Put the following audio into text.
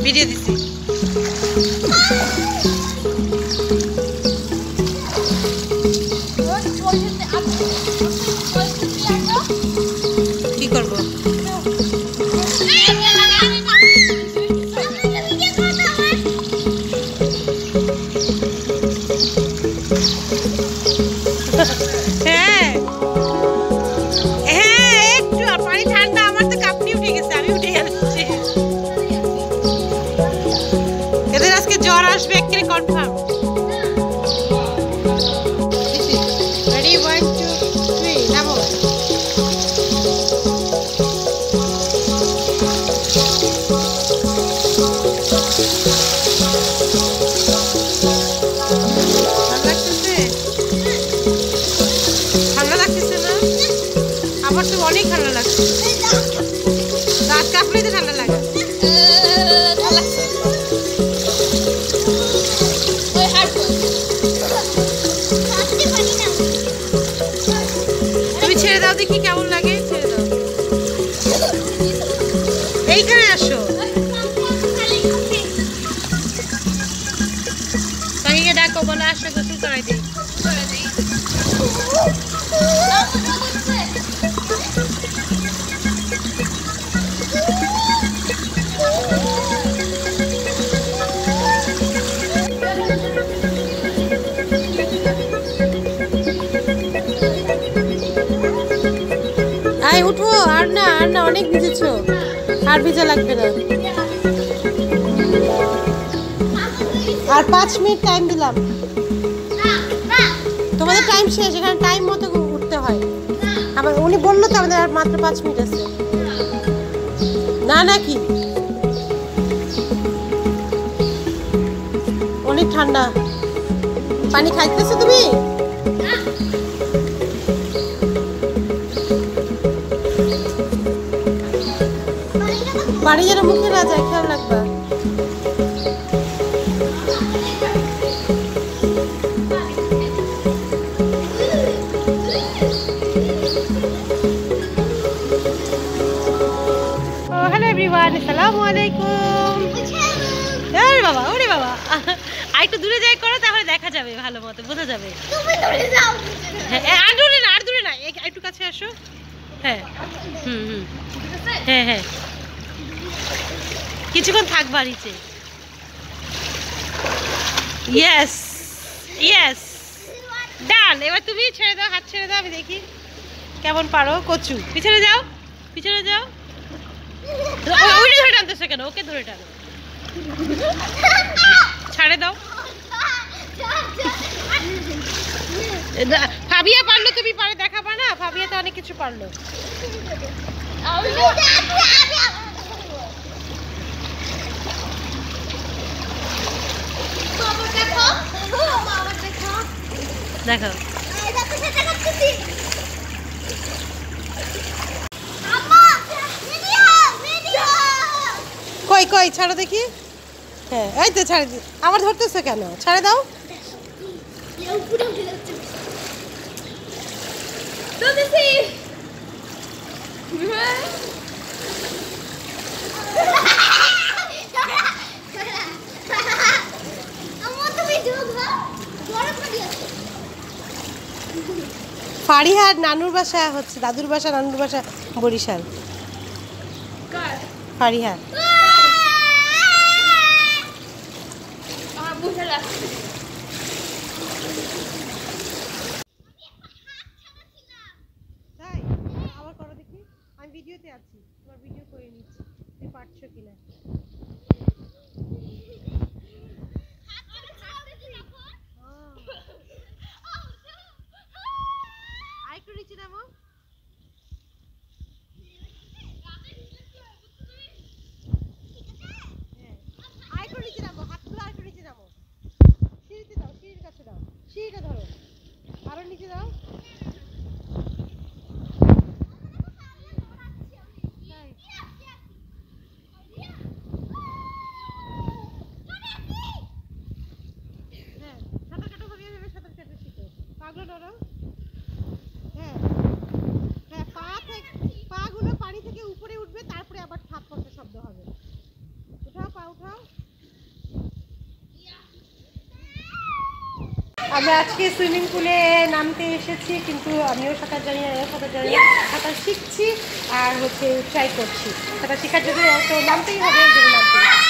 Video দিছি। কি করব? হ্যাঁ হ্যাঁ, একটু পানি ঠান্ডা, আমার তো কাঁপনি উঠে গেছে, আমি উঠে যাচ্ছি। এদের আজকে জ্বর আসবে একেবারে কনফার্ম। রেডি, 1 2 3 নামো। ঠান্ডা লাগতেছে না? আমার তো অনেক ঠান্ডা লাগছে। দাঁত কাঁপলে তো ঠান্ডা লাগে। তুমি ছেড়ে দাও দেখি কেমন লাগে, ছেড়ে দাও। এইখানে আসো, তাকে ডাকো, বলো আসো গোসল করাই দিই। আয় উঠো, আর না আর না, অনেক ভিজেছো, আর ভিজা লাগবে না। আর 5 মিনিট টাইম দিলাম। তোমাদের টাইম শেষ, এখানে টাইম মতো উঠতে হয়। আবার উনি বললো তো আমাদের আর মাত্র 5 মিনিট আছে। না নাকি অনেক ঠান্ডা। পানি খাইতেছো তুমি? পানি যেন মুখে না যায়, খেয়াল রাখবা। হ্যালো এভরিওয়ান, আসসালামু আলাইকুম। আরে বাবা, ওরে বাবা, আর একটু দূরে যাই করো, তাহলে দেখা যাবে ভালো মতো, বোঝা যাবে। হ্যাঁ, আর দূরে না, আর দূরে না, একটু কাছে আসো। হ্যাঁ হুম, হ্যাঁ হ্যাঁ, কিছুক্ষণ থাকবা নিচে। ইয়েস ইয়েস, ডান। এবার তুমি ছেড়ে দাও, হাত ছেড়ে দাও, আমি দেখি কেমন পারো। কচু, পিছনে যাও, পিছনে যাও। ওইটা ধরে টানতেছো কেন? ওকে ধরে টানো, ছাড়ে দাও। ফাবিয়া পারলো, তুমি পারে দেখাবা না? ফাবিয়া তো অনেক কিছু পারলো। দেখো, কই কই ছাড়ো দেখি। হ্যাঁ এই তো ছাড়ে, আবার ধরতেছো কেন? ছাড়ে দাও। ফারিহার নানুর বাসা হচ্ছে, দাদুর বাসা, নানুর বাসা বরিশাল। ফারিহার তাই? আবার করো দেখি, আমি ভিডিওতে আছি, তোমার ভিডিও করে নিচ্ছি, তুমি পারছো কিনা। আরেকটু নিচে নামো। আমরা আজকে সুইমিং পুলে নামতে এসেছি, কিন্তু আমিও সাঁতার জানি না, সাঁতার জানি না, সাঁতার শিখছি আর ট্রাই করছি। সাঁতার শেখার জন্য তো নামতেই হবে, এই জন্য নামতে